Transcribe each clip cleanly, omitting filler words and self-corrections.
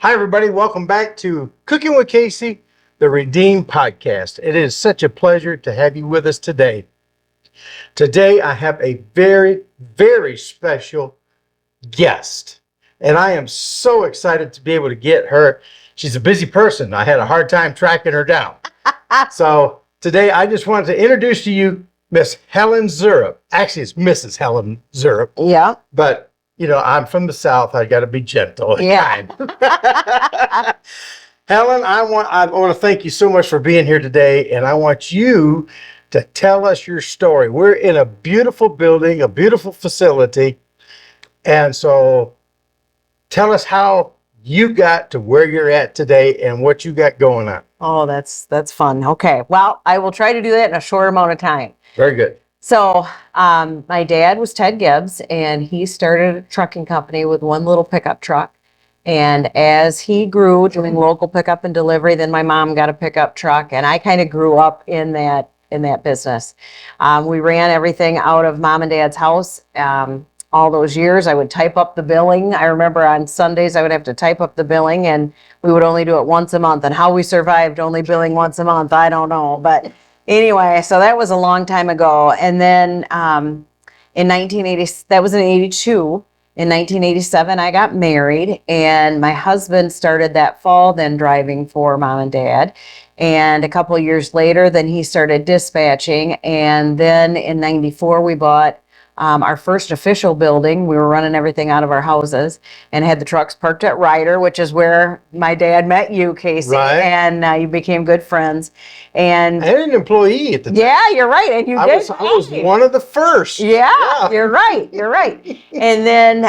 Hi, everybody. Welcome back to Cooking with Casey, the Redeemed podcast. It is such a pleasure to have you with us today. Today, I have a very, very special guest, and I am so excited to be able to get her. She's a busy person. I had a hard time tracking her down. So today, I just wanted to introduce to you Miss Helen Zurup. Actually, it's Mrs. Helen Zurup. Yeah. But you know, I'm from the South. I got to be gentle and kind. Helen, I want to thank you so much for being here today, and I want you to tell us your story. We're in a beautiful building, a beautiful facility, and so tell us how you got to where you're at today and what you got going on. Oh, that's fun. Okay. Well, I will try to do that in a short amount of time. Very good. So, my dad was Ted Gibbs, and he started a trucking company with one little pickup truck. And as he grew doing local pickup and delivery, then my mom got a pickup truck, and I kind of grew up in that business. We ran everything out of mom and dad's house. All those years, I would type up the billing. I remember on Sundays, I would have to type up the billing, and we would only do it once a month. And how we survived only billing once a month, I don't know. But anyway, so that was a long time ago. And then in 1980, that was in 82. In 1987, I got married, and my husband started that fall then driving for mom and dad. And a couple of years later, then he started dispatching. And then in 94, we bought our first official building. We were running everything out of our houses and had the trucks parked at Ryder, which is where my dad met you, Casey. Right. And you became good friends. And I had an employee at the time. yeah, you're right. And you I did. was one of the first. Yeah, you're right. You're right. And then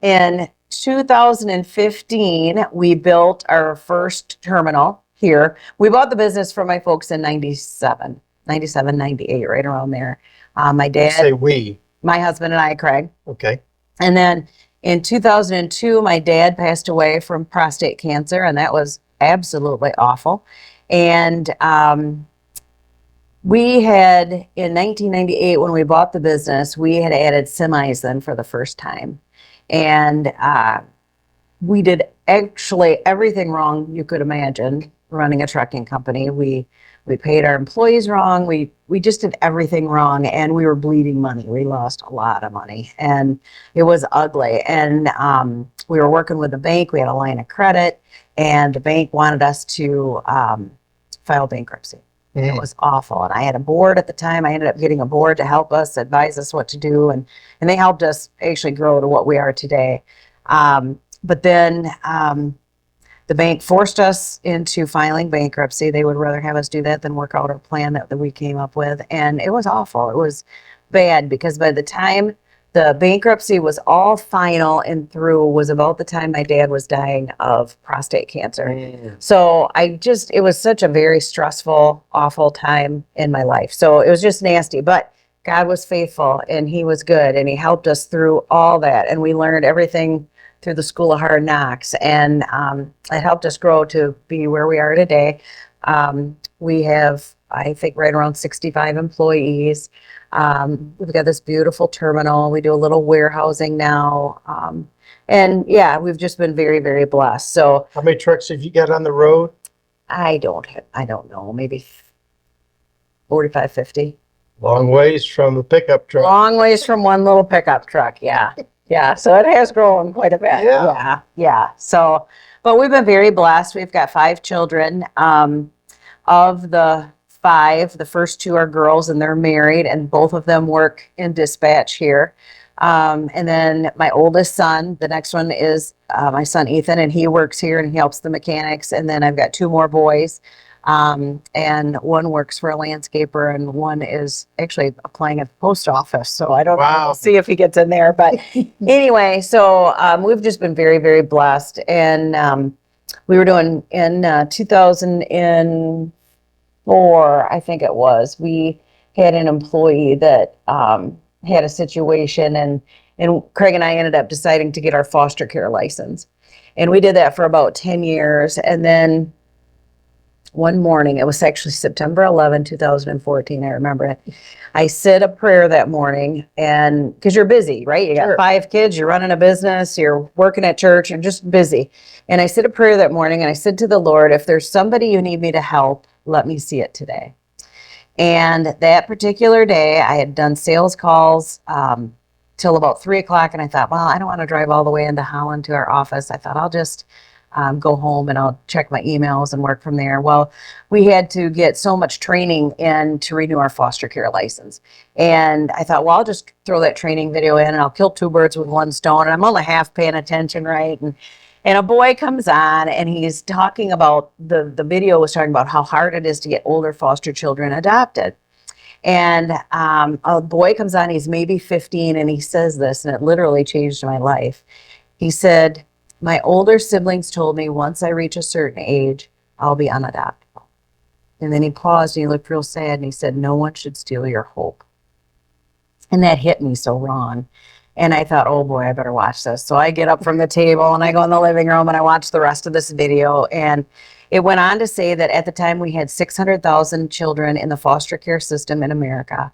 in 2015, we built our first terminal here. We bought the business from my folks in 97, 98, right around there. My dad, Say we. my husband and I, Craig. Okay. And then in 2002, my dad passed away from prostate cancer, and that was absolutely awful. And we had, in 1998, when we bought the business, we had added semis then for the first time. And we did actually everything wrong you could imagine running a trucking company. We paid our employees wrong. We just did everything wrong, and we were bleeding money. We lost a lot of money, and it was ugly. And we were working with the bank. We had a line of credit, and the bank wanted us to file bankruptcy. It was awful. And I had a board at the time. I ended up getting a board to help us, advise us what to do, and they helped us actually grow to what we are today. But then the bank forced us into filing bankruptcy. They would rather have us do that than work out our plan that we came up with. And it was awful. It was bad because by the time the bankruptcy was all final and through was about the time my dad was dying of prostate cancer. So it was such a very stressful, awful time in my life. So it was just nasty, but God was faithful and he was good and he helped us through all that. And we learned everything through the School of Hard Knocks, and it helped us grow to be where we are today. We have, I think, right around 65 employees. We've got this beautiful terminal. We do a little warehousing now. And yeah, we've just been very, very blessed. So How many trucks have you got on the road? I don't know, maybe 45, 50. Long ways from the pickup truck. Long ways from one little pickup truck, yeah. Yeah, so it has grown quite a bit. Yeah. So, but we've been very blessed. We've got 5 children. Of the 5, the first 2 are girls and they're married, and both of them work in dispatch here. And then my oldest son, the next one is my son Ethan, and he works here and he helps the mechanics. And then I've got 2 more boys. And one works for a landscaper and one is actually applying at the post office. So I don't know. We'll see if he gets in there. But anyway, so we've just been very, very blessed. And we were doing in 2004, I think it was, we had an employee that had a situation and Craig and I ended up deciding to get our foster care license. And we did that for about 10 years. And then one morning, it was actually September 11, 2014. I remember it. I said a prayer that morning, and because you're busy, right? You got Sure. 5 kids, you're running a business, you're working at church, you're just busy. And I said a prayer that morning, and I said to the Lord, if there's somebody you need me to help, let me see it today. And that particular day, I had done sales calls till about 3 o'clock, and I thought, well, I don't want to drive all the way into Holland to our office. I thought I'll just go home and I'll check my emails and work from there. Well, we had to get so much training in to renew our foster care license. And I thought, well, I'll just throw that training video in and I'll kill 2 birds with one stone. And I'm only half paying attention, right? And a boy comes on and he's talking about the video was talking about how hard it is to get older foster children adopted. And a boy comes on, he's maybe 15, and he says this, and it literally changed my life. He said, my older siblings told me once I reach a certain age, I'll be unadoptable. And then he paused and he looked real sad and he said, no one should steal your hope. And that hit me so wrong. And I thought, oh boy, I better watch this. So I get up from the table and I go in the living room and I watch the rest of this video. And it went on to say that at the time we had 600,000 children in the foster care system in America,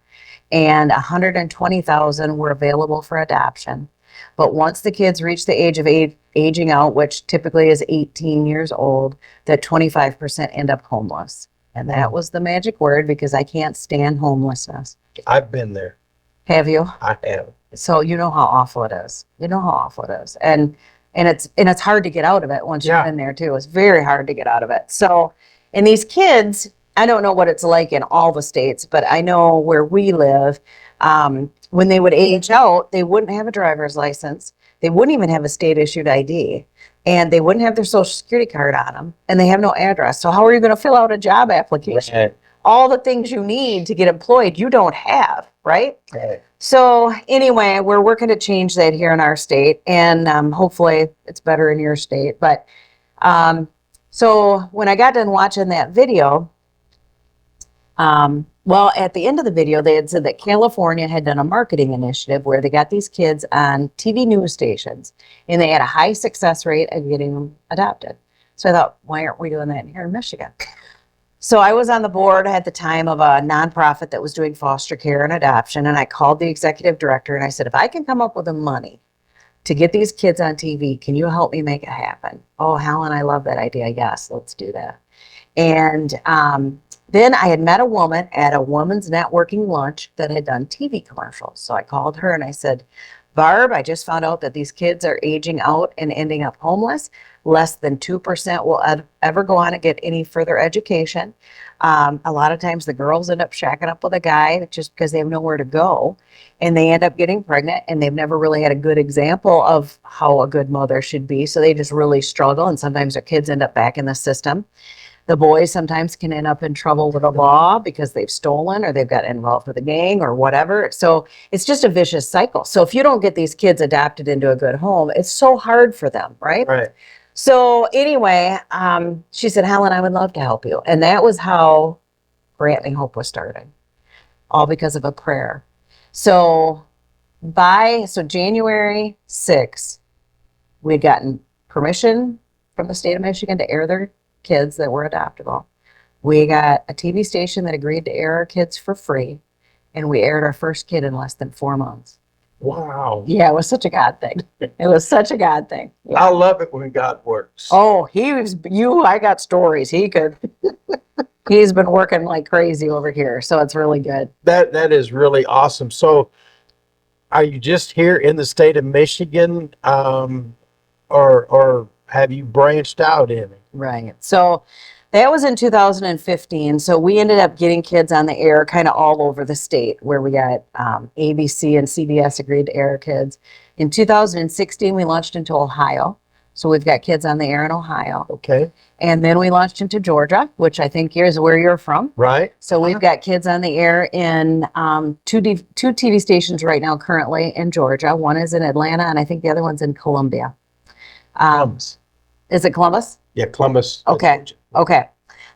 and 120,000 were available for adoption. But once the kids reach the age of aging out, which typically is 18 years old, that 25% end up homeless. And that was the magic word, because I can't stand homelessness. I've been there. Have you? I have. So you know how awful it is. You know how awful it is. And it's hard to get out of it once you've been there too. It's very hard to get out of it. So, and these kids, I don't know what it's like in all the states, but I know where we live, when they would age out, they wouldn't have a driver's license. They wouldn't even have a state issued ID, and they wouldn't have their social security card on them, and they have no address. So how are you going to fill out a job application? Right. All the things you need to get employed, you don't have, right? Right. So anyway, we're working to change that here in our state, and hopefully it's better in your state. But so when I got done watching that video, well, at the end of the video, they had said that California had done a marketing initiative where they got these kids on TV news stations, and they had a high success rate of getting them adopted. So I thought, why aren't we doing that here in Michigan? So I was on the board at the time of a nonprofit that was doing foster care and adoption, and I called the executive director and I said, if I can come up with the money to get these kids on TV, can you help me make it happen? Oh, Helen, I love that idea. Yes, let's do that. And then I had met a woman at a women's networking lunch that had done TV commercials. So I called her and I said, Barb, I just found out that these kids are aging out and ending up homeless. Less than 2% will ever go on and get any further education. A lot of times the girls end up shacking up with a guy just because they have nowhere to go, and they end up getting pregnant, and they've never really had a good example of how a good mother should be. So they just really struggle, and sometimes their kids end up back in the system. The boys sometimes can end up in trouble with the law because they've stolen or they've got involved with a gang or whatever. So it's just a vicious cycle. So if you don't get these kids adopted into a good home, it's so hard for them, right? Right. So anyway, she said, Helen, I would love to help you. And that was how Granting Hope was started, all because of a prayer. So January 6th, we had gotten permission from the state of Michigan to air their kids that were adoptable. We got a TV station that agreed to air our kids for free, and we aired our first kid in less than 4 months. Wow. Yeah, it was such a God thing. It was such a God thing. Yeah. I love it when God works. Oh, I got stories. He's been working like crazy over here, so it's really good. That is really awesome. So are you just here in the state of Michigan, or have you branched out in it? Right. So that was in 2015. So we ended up getting kids on the air kind of all over the state, where we got ABC and CBS agreed to air our kids. In 2016, we launched into Ohio. So we've got kids on the air in Ohio. Okay. And then we launched into Georgia, which I think is where you're from. Right. So we've got kids on the air in two TV stations right now currently in Georgia. One is in Atlanta, and I think the other one's in Columbia. Columbus. Is it Columbus? Yeah, Columbus. Okay. Okay.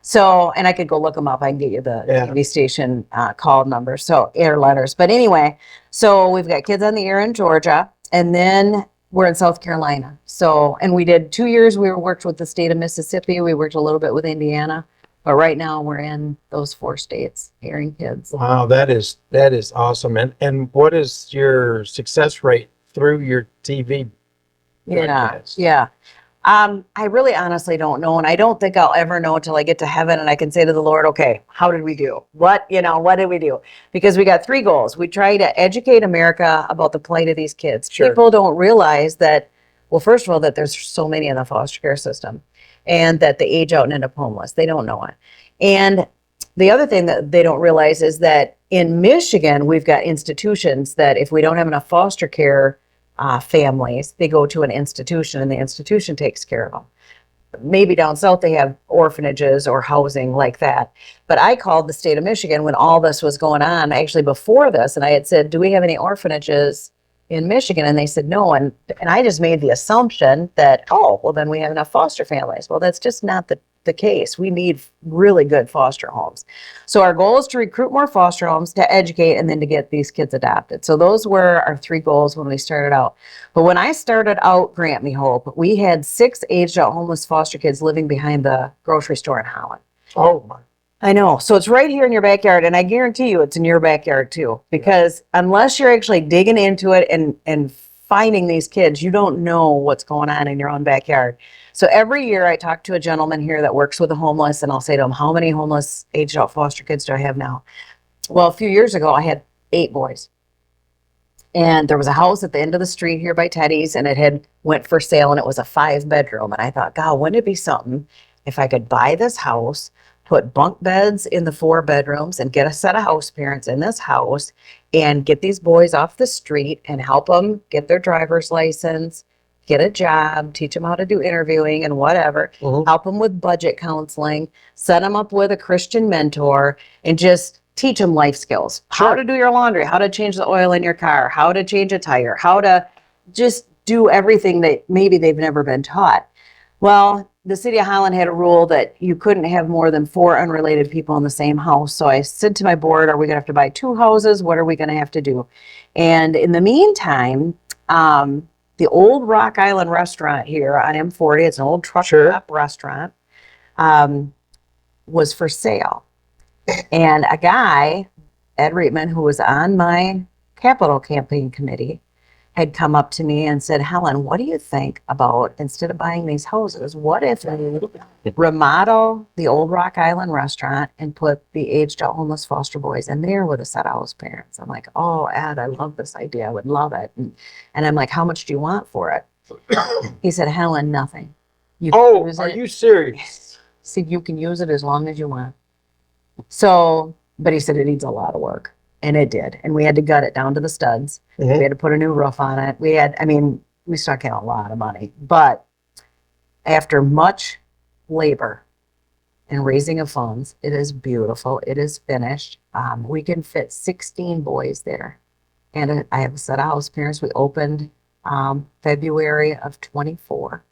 So, and I could go look them up. I can get you the TV station call number, so air letters. But anyway, so we've got kids on the air in Georgia, and then we're in South Carolina. So, and we did 2 years. We worked with the state of Mississippi. We worked a little bit with Indiana. But right now we're in those 4 states hearing kids. Wow, that is awesome. And what is your success rate through your TV Yeah, broadcast? yeah. I really honestly don't know, and I don't think I'll ever know until I get to heaven and I can say to the Lord, okay, how did we do? What did we do? Because we got 3 goals. We try to educate America about the plight of these kids. Sure. People don't realize that, well, first of all, that there's so many in the foster care system and that they age out and end up homeless. They don't know it. And the other thing that they don't realize is that in Michigan, we've got institutions that if we don't have enough foster care families, they go to an institution and the institution takes care of them. Maybe down south they have orphanages or housing like that. But I called the state of Michigan when all this was going on, actually before this, and I had said, do we have any orphanages in Michigan? And they said no. And I just made the assumption that, oh, well, then we have enough foster families. Well, that's just not the case. We need really good foster homes. So our goal is to recruit more foster homes, to educate, and then to get these kids adopted. So those were our 3 goals when we started out. But when I started out Grant Me Hope, we had 6 aged out homeless foster kids living behind the grocery store in Holland. Oh my. I know. So it's right here in your backyard, and I guarantee you it's in your backyard too. Because unless you're actually digging into it and finding these kids, you don't know what's going on in your own backyard. So every year I talk to a gentleman here that works with the homeless, and I'll say to him, how many homeless aged out foster kids do I have now? Well, a few years ago I had 8 boys. And there was a house at the end of the street here by Teddy's, and it had went for sale, and it was a 5-bedroom. And I thought, God, wouldn't it be something if I could buy this house, put bunk beds in the 4 bedrooms, and get a set of house parents in this house, and get these boys off the street and help them get their driver's license, get a job, teach them how to do interviewing and whatever, help them with budget counseling, set them up with a Christian mentor, and just teach them life skills. Sure. How to do your laundry, how to change the oil in your car, how to change a tire, how to just do everything that maybe they've never been taught. Well, the city of Holland had a rule that you couldn't have more than 4 unrelated people in the same house. So I said to my board, are we going to have to buy 2 houses? What are we going to have to do? And in the meantime, the old Rock Island restaurant here on M40, it's an old truck stop restaurant, was for sale. And a guy, Ed Reitman, who was on my capital campaign committee, had come up to me and said, Helen, what do you think about, instead of buying these houses, what if we remodel the old Rock Island restaurant and put the aged out homeless foster boys in there with a set of house parents? I'm like, oh, Ed, I love this idea. I would love it. And I'm like, how much do you want for it? He said, Helen, nothing. You Oh, are you serious? He said, you can use it as long as you want. So, but he said it needs a lot of work. And it did. And we had to gut it down to the studs. We had to put a new roof on it. We stuck in a lot of money. But after much labor and raising of funds, it is beautiful. It is finished. We can fit 16 boys there. And I have a set of house parents. We opened February of 24.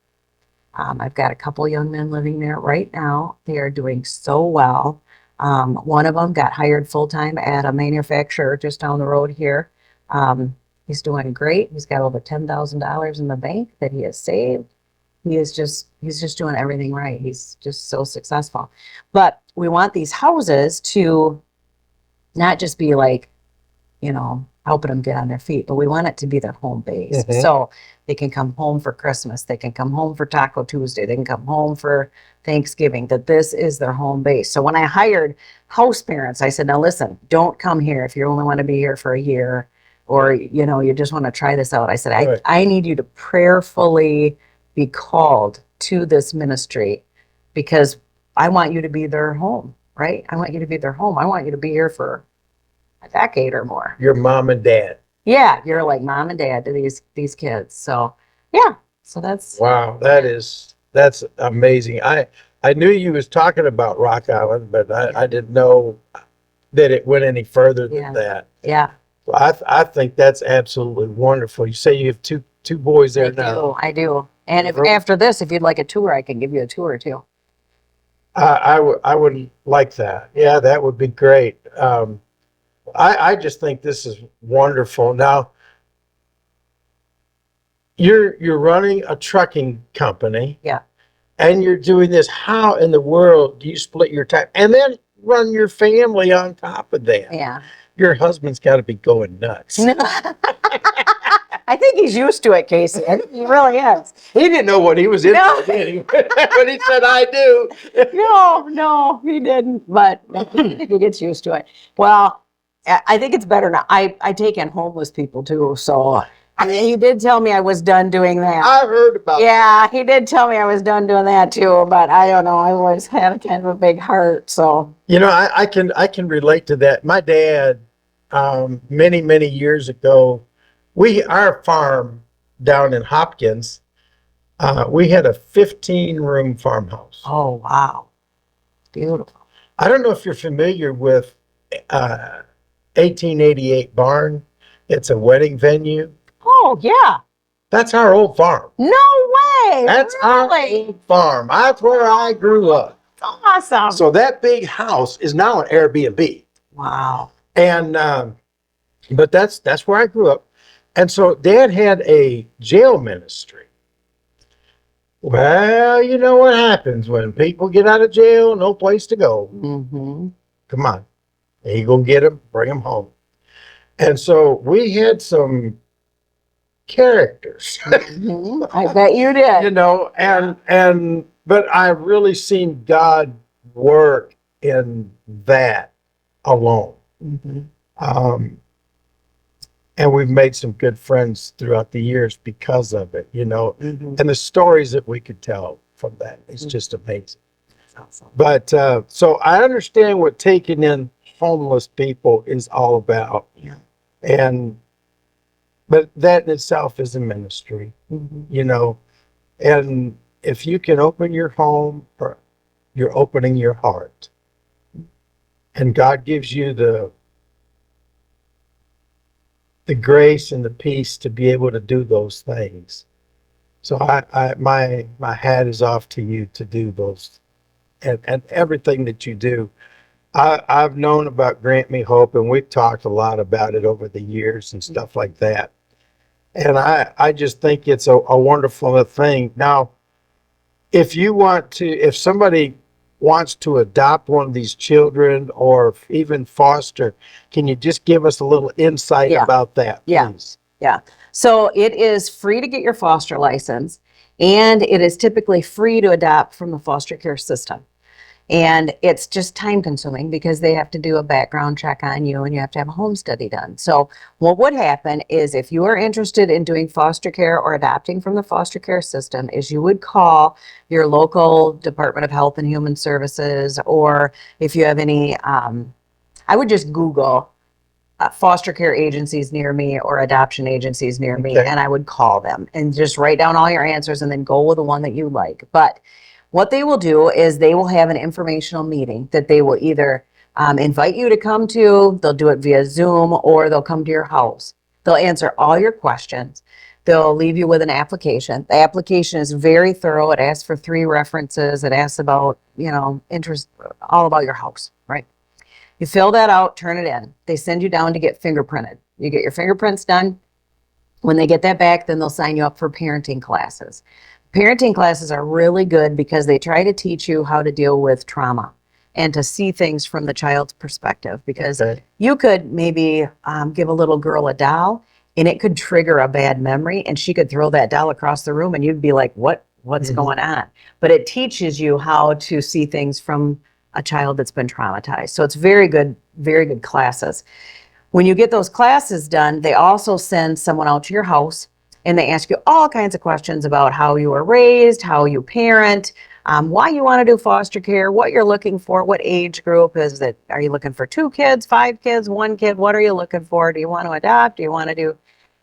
I've got a couple young men living there right now. They are doing so well. One of them got hired full-time at a manufacturer just down the road here. He's doing great. He's got over $10,000 in the bank that he has saved. He's just doing everything right. He's just so successful. But we want these houses to not just be like, helping them get on their feet, but we want it to be their home base. So they can come home for Christmas. They can come home for Taco Tuesday. They can come home for Thanksgiving, that this is their home base. So when I hired house parents, I said, now listen, don't come here if you only want to be here for a year or, you just want to try this out. I said, I need you to prayerfully be called to this ministry because I want you to be their home, right? I want you to be their home. I want you to be here for a decade or more. Your mom and dad. Yeah, you're like mom and dad to these kids. So yeah, so that's wow. That's amazing. I knew you was talking about Rock Island, but I didn't know that it went any further than that. Yeah. So I think that's absolutely wonderful. You say you have two boys there now. I do. And if after this, if you'd like a tour, I can give you a tour too. I would like that. Yeah, that would be great. I just think this is wonderful. Now, you're running a trucking company. Yeah. and you're doing this. How in the world do you split your time and then run your family on top of that? Yeah. Your husband's got to be going nuts. I think he's used to it, Casey. I think he really is. He didn't know what he was in No. for, did he? But he said, I do. No, he didn't. But I think he gets used to it. Well, I think it's better now. I take in homeless people too. So I mean, he did tell me I was done doing that. I heard about Yeah, he did tell me I was done doing that too. But I don't know. I always had kind of a big heart. So You know, I can relate to that. My dad, many years ago, our farm down in Hopkins, we had a 15-room farmhouse. oh wow, beautiful. I don't know if you're familiar with 1888 Barn. It's a wedding venue. Oh yeah. That's our old farm. No way. That's our really? old farm. That's where I grew up. Awesome. So that big house is now an Airbnb. Wow. And but that's where I grew up. And so Dad had a jail ministry. Well, you know what happens when people get out of jail, no place to go. Mm-hmm. Come on. You go get them, bring them home. And so we had some characters, Mm-hmm. I bet you did. you know, but I've really seen God work in that alone. Mm-hmm. And we've made some good friends throughout the years because of it, you know, Mm-hmm. and the stories that we could tell from that is just amazing. That's awesome. But so I understand what taking in homeless people is all about. Yeah. But that in itself is a ministry, Mm-hmm. you know, and if you can open your home, or you're opening your heart, and God gives you the grace and the peace to be able to do those things. So my hat is off to you to do those, and everything that you do. I've known about Grant Me Hope, and we've talked a lot about it over the years and stuff like that. And I just think it's a wonderful thing. Now, if somebody wants to adopt one of these children or even foster, can you just give us a little insight Yeah. about that, Yeah. please? Yeah. So it is free to get your foster license, and it is typically free to adopt from the foster care system. And it's just time consuming because they have to do a background check on you and you have to have a home study done. So what would happen is if you are interested in doing foster care or adopting from the foster care system is you would call your local Department of Health and Human Services, or if you have any, I would just Google foster care agencies near me or adoption agencies near me, Okay. and I would call them and just write down all your answers and then go with the one that you like. But what they will do is they will have an informational meeting that they will either invite you to come to, they'll do it via Zoom, or they'll come to your house. They'll answer all your questions. They'll leave you with an application. The application is very thorough. It asks for 3 references. It asks about, interest, all about your house, right? You fill that out, turn it in. They send you down to get fingerprinted. You get your fingerprints done. When they get that back, then they'll sign you up for parenting classes. Parenting classes are really good because they try to teach you how to deal with trauma and to see things from the child's perspective. Because Okay. you could maybe give a little girl a doll and it could trigger a bad memory, and she could throw that doll across the room and you'd be like, what's Mhm. going on? But it teaches you how to see things from a child that's been traumatized. So it's very good classes. When you get those classes done, they also send someone out to your house and they ask you all kinds of questions about how you were raised, how you parent, why you want to do foster care, what you're looking for, what age group is it? Are you looking for 2 kids, 5 kids, 1 kid? What are you looking for? Do you want to adopt? Do you want to do?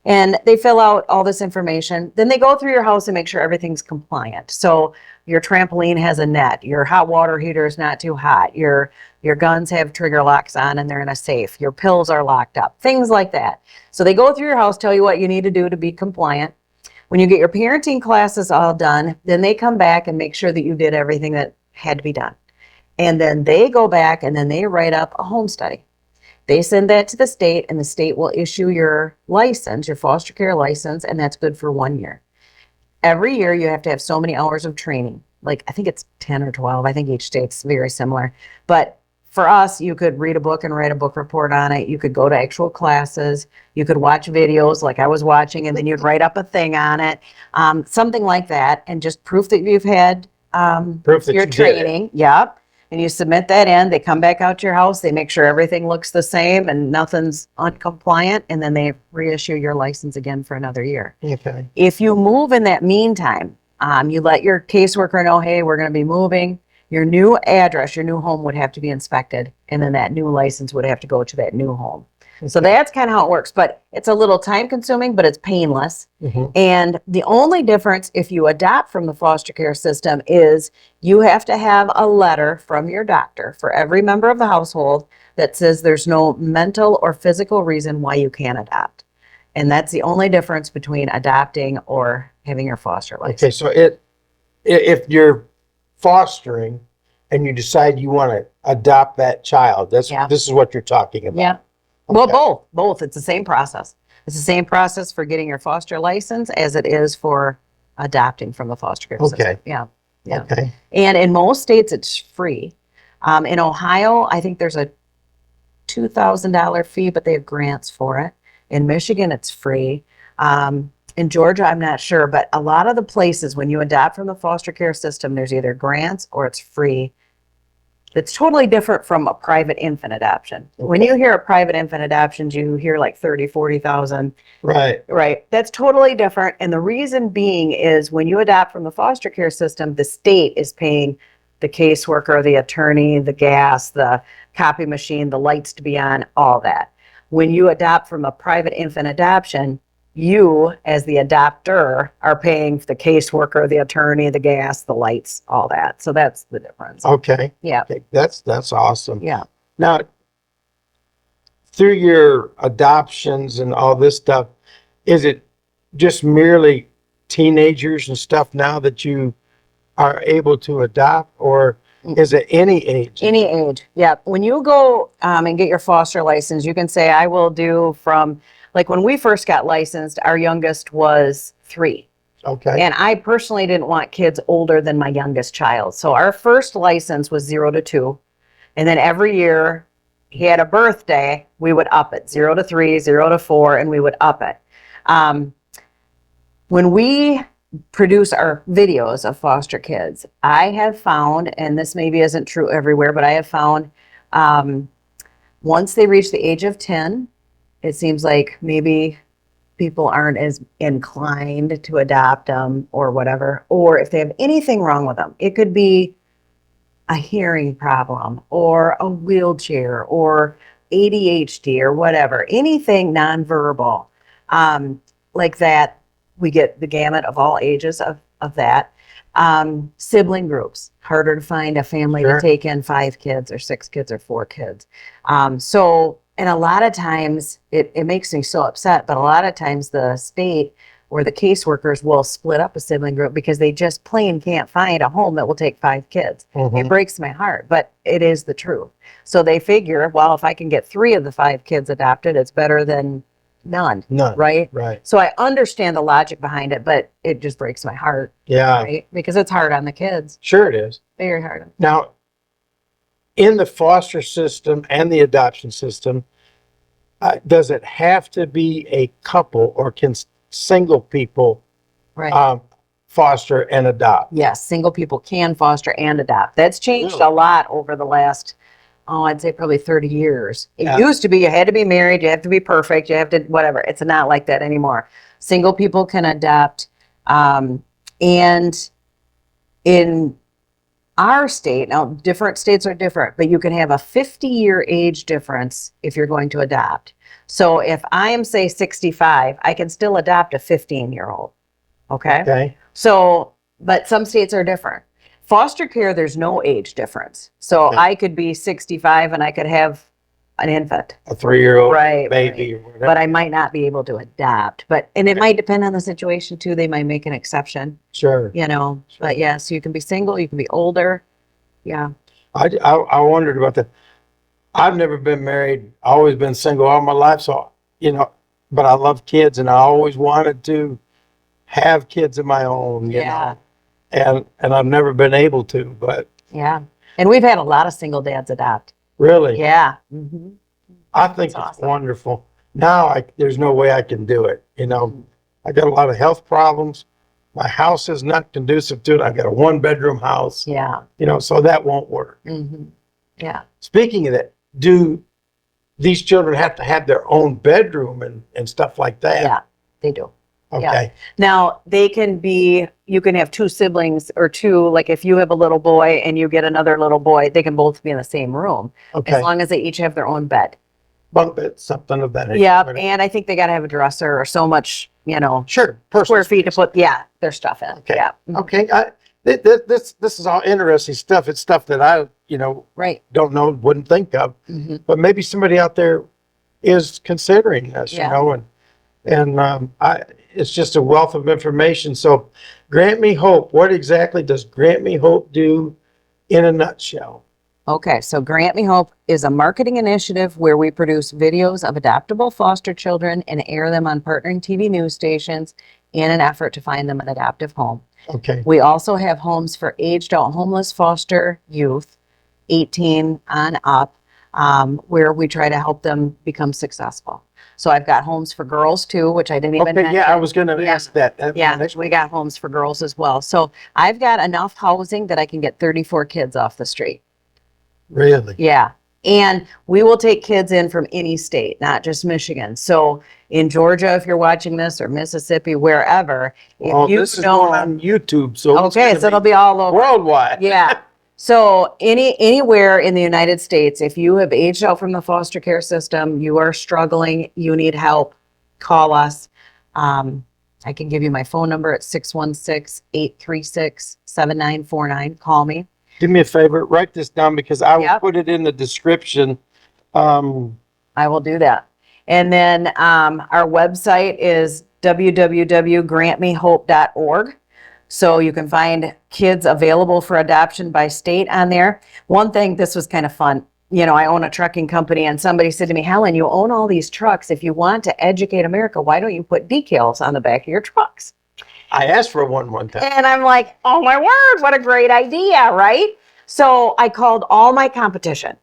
And they fill out all this information. Then they go through your house and make sure everything's compliant. So your trampoline has a net, your hot water heater is not too hot, your guns have trigger locks on and they're in a safe, your pills are locked up, things like that. So they go through your house, tell you what you need to do to be compliant. When you get your parenting classes all done, then they come back and make sure that you did everything that had to be done. And then they go back and then they write up a home study. They send that to the state, and the state will issue your license, your foster care license, and that's good for 1 year. Every year you have to have so many hours of training. like, I think it's 10 or 12. I think each state's very similar. But for us, you could read a book and write a book report on it. You could go to actual classes. You could watch videos like I was watching, and then you'd write up a thing on it, something like that, and just proof that you've had Proof that your you did it. training. Yep. And you submit that in. They come back out to your house. They make sure everything looks the same and nothing's uncompliant, and then they reissue your license again for another year. Okay. If you move in that meantime, you let your caseworker know, hey, we're going to be moving. Your new address, your new home would have to be inspected, and then that new license would have to go to that new home. So that's kind of how it works, but it's a little time consuming, but it's painless. Mhm. And the only difference if you adopt from the foster care system is you have to have a letter from your doctor for every member of the household that says there's no mental or physical reason why you can't adopt. And that's the only difference between adopting or having your foster license. Okay, so if you're fostering and you decide you want to adopt that child, this is what you're talking about. Yeah. Well, Okay. both. It's the same process. It's the same process for getting your foster license as it is for adopting from the foster care system. Okay. Yeah. Yeah. Okay. And in most states, it's free. In Ohio, I think there's a $2,000 fee, but they have grants for it. In Michigan, it's free. In Georgia, I'm not sure, but a lot of the places when you adopt from the foster care system, there's either grants or it's free. It's totally different from a private infant adoption. When you hear a private infant adoption, you hear like 30, 40,000. Right. Right. That's totally different. And the reason being is when you adopt from the foster care system, the state is paying the caseworker, the attorney, the gas, the copy machine, the lights to be on, all that. When you adopt from a private infant adoption, you, as the adopter, are paying the caseworker, the attorney, the gas, the lights, all that. So that's the difference. Okay. Yeah. Okay. That's awesome. Yeah. Now, through your adoptions and all this stuff, is it just merely teenagers and stuff now that you are able to adopt, or is it any age? Any age. Yeah. When you go and get your foster license, you can say, I will do from, like when we first got licensed, our youngest was 3. Okay. And I personally didn't want kids older than my youngest child. So our first license was 0 to 2. And then every year he had a birthday, we would up it, 0 to 3, 0 to 4, and we would up it. When we produce our videos of foster kids, I have found, and this maybe isn't true everywhere, but I have found once they reach the age of 10, it seems like maybe people aren't as inclined to adopt them or whatever, or if they have anything wrong with them. It could be a hearing problem or a wheelchair or ADHD or whatever, anything nonverbal like that. We get the gamut of all ages of that. Sibling groups, harder to find a family Sure. to take in 5 kids or 6 kids or 4 kids. And a lot of times it makes me so upset, but a lot of times the state or the caseworkers will split up a sibling group because they just plain can't find a home that will take 5 kids. Mhm. It breaks my heart, but it is the truth. So they figure, well, if I can get 3 of the 5 kids adopted, it's better than none. None. Right? Right. So I understand the logic behind it, but it just breaks my heart, Yeah. right? Because it's hard on the kids. Sure it is. Very hard on Now, in the foster system and the adoption system, does it have to be a couple, or can single people right. foster and adopt? Yes, single people can foster and adopt. That's changed Really? a lot over the last, I'd say probably 30 years. It Yeah. used to be you had to be married, you have to be perfect, you have to whatever. It's not like that anymore. Single people can adopt. And in our state, now different states are different, but you can have a 50-year age difference if you're going to adopt. So if I am, say, 65, I can still adopt a 15-year-old. Okay? Okay. So, but some states are different. Foster care, there's no age difference. So Okay. I could be 65 and I could have an infant, A 3-year-old Right, baby or whatever. but I might not be able to adopt. And it might depend on the situation too. They might make an exception, Sure. But yeah, so you can be single, you can be older. Yeah. I wondered about that. I've never been married, always been single all my life. So, but I love kids and I always wanted to have kids of my own, you Yeah. know. and I've never been able to, but Yeah. And we've had a lot of single dads adopt. really, Yeah. Hmm. I think That's it's awesome. wonderful. Now there's no way I can do it. I got a lot of health problems. My house is not conducive to it. I got a 1-bedroom house, Yeah. so that won't work. Hmm. Yeah. Speaking of that, do these children have to have their own bedroom and stuff like that? Yeah, they do. Okay. Now they can be, you can have two siblings or two, like if you have a little boy and you get another little boy, they can both be in the same room. Okay. As long as they each have their own bed. Bunk bed, something of that nature. Yeah. And I think they got to have a dresser or so much, Sure. square feet to put, their stuff in. Okay. Yeah. Okay. This is all interesting stuff. It's stuff that I, Right. don't know, wouldn't think of. Hmm. But maybe somebody out there is considering this, Yeah. and it's just a wealth of information. So, Grant Me Hope. What exactly does Grant Me Hope do, in a nutshell? Okay, so Grant Me Hope is a marketing initiative where we produce videos of adoptable foster children and air them on partnering TV news stations in an effort to find them an adoptive home. Okay. We also have homes for aged out homeless foster youth, 18 on up, where we try to help them become successful. So I've got homes for girls too, which I didn't even Okay. mention. Yeah, I was going to Yeah. ask that. Yeah, we got homes for girls as well. So I've got enough housing that I can get 34 kids off the street. Really? Yeah. And we will take kids in from any state, not just Michigan. So in Georgia, if you're watching this, or Mississippi, wherever, Well, if you this is know, going on YouTube, so it's okay, gonna so it'll be all over. worldwide. Yeah. So anywhere in the United States, if you have aged out from the foster care system, you are struggling, you need help, call us. I can give you my phone number at 616-836-7949. Call me. Do me a favor, write this down because I will Yep. put it in the description. I will do that. And then our website is www.grantmehope.org. So you can find kids available for adoption by state on there. One thing, this was kind of fun. I own a trucking company, and somebody said to me, Helen, you own all these trucks. If you want to educate America, why don't you put decals on the back of your trucks? I asked for one time. And I'm like, oh my word, what a great idea, right? So I called all my competition.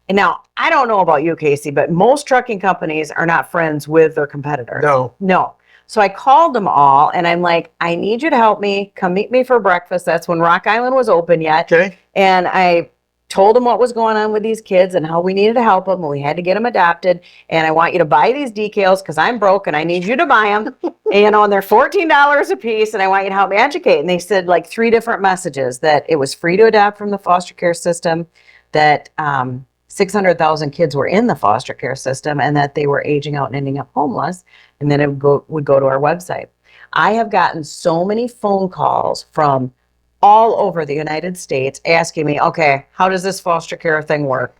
And now, I don't know about you, Casey, but most trucking companies are not friends with their competitors. No. So I called them all, and I'm like, I need you to help me. Come meet me for breakfast. That's when Rock Island was open yet. Okay. And I told them what was going on with these kids and how we needed to help them, and we had to get them adopted. And I want you to buy these decals because I'm broke and I need you to buy them. And they're $14 a piece, and I want you to help me educate. And they said like 3 different messages: that it was free to adopt from the foster care system, that 600,000 kids were in the foster care system, and that they were aging out and ending up homeless. And then it would go to our website. I have gotten so many phone calls from all over the United States asking me, okay, how does this foster care thing work?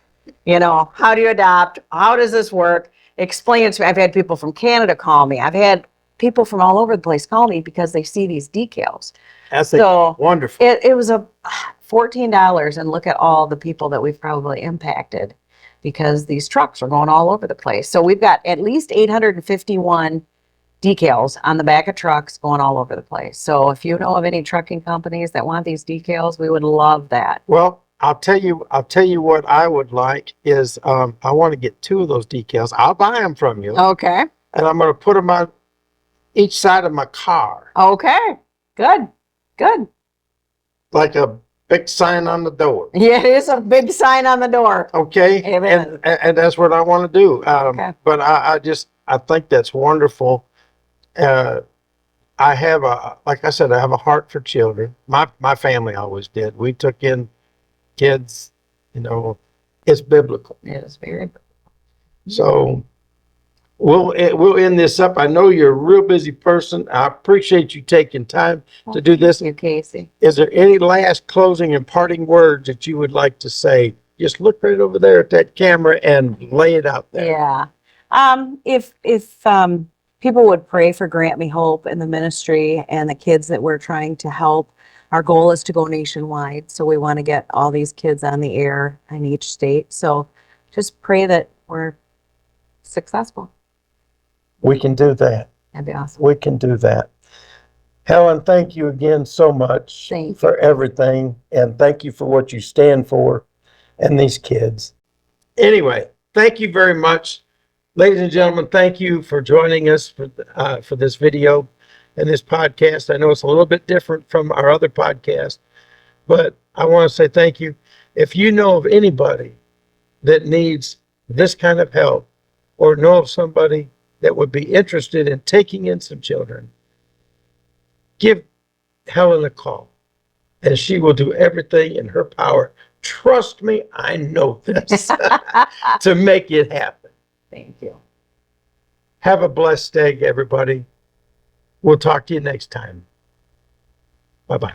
How do you adopt? How does this work? Explain it to me. I've had people from Canada call me. I've had people from all over the place call me because they see these decals. That's So wonderful. It was a $14, and look at all the people that we've probably impacted because these trucks are going all over the place. So we've got at least 851 decals on the back of trucks going all over the place. So if you know of any trucking companies that want these decals, we would love that. Well, I'll tell you what I would like is I want to get 2 of those decals. I'll buy them from you, Okay. and I'm going to put them on each side of my car, Okay. Good. like a big sign on the door. Yeah, it is a big sign on the door. Okay. Amen. And that's what I want to do. Okay. But I think that's wonderful. I have like I said, I have a heart for children. My family always did. We took in kids, it's biblical. It is very. So we'll end this up. I know you're a real busy person. I appreciate you taking time to do this. Thank you, Casey. Is there any last closing and parting words that you would like to say? Just look right over there at that camera and lay it out there. Yeah. If people would pray for Grant Me Hope and the ministry and the kids that we're trying to help. Our goal is to go nationwide. So we want to get all these kids on the air in each state. So just pray that we're successful. We can do that. That'd be awesome. We can do that. Helen, thank you again so much Thank for everything, and thank you for what you stand for and these kids. Anyway, thank you very much. Ladies and gentlemen, thank you for joining us for this video and this podcast. I know it's a little bit different from our other podcast, but I want to say thank you. If you know of anybody that needs this kind of help, or know of somebody that would be interested in taking in some children, give Helen a call, and she will do everything in her power. Trust me, I know this, to make it happen. Thank you. Have a blessed day, everybody. We'll talk to you next time. Bye-bye.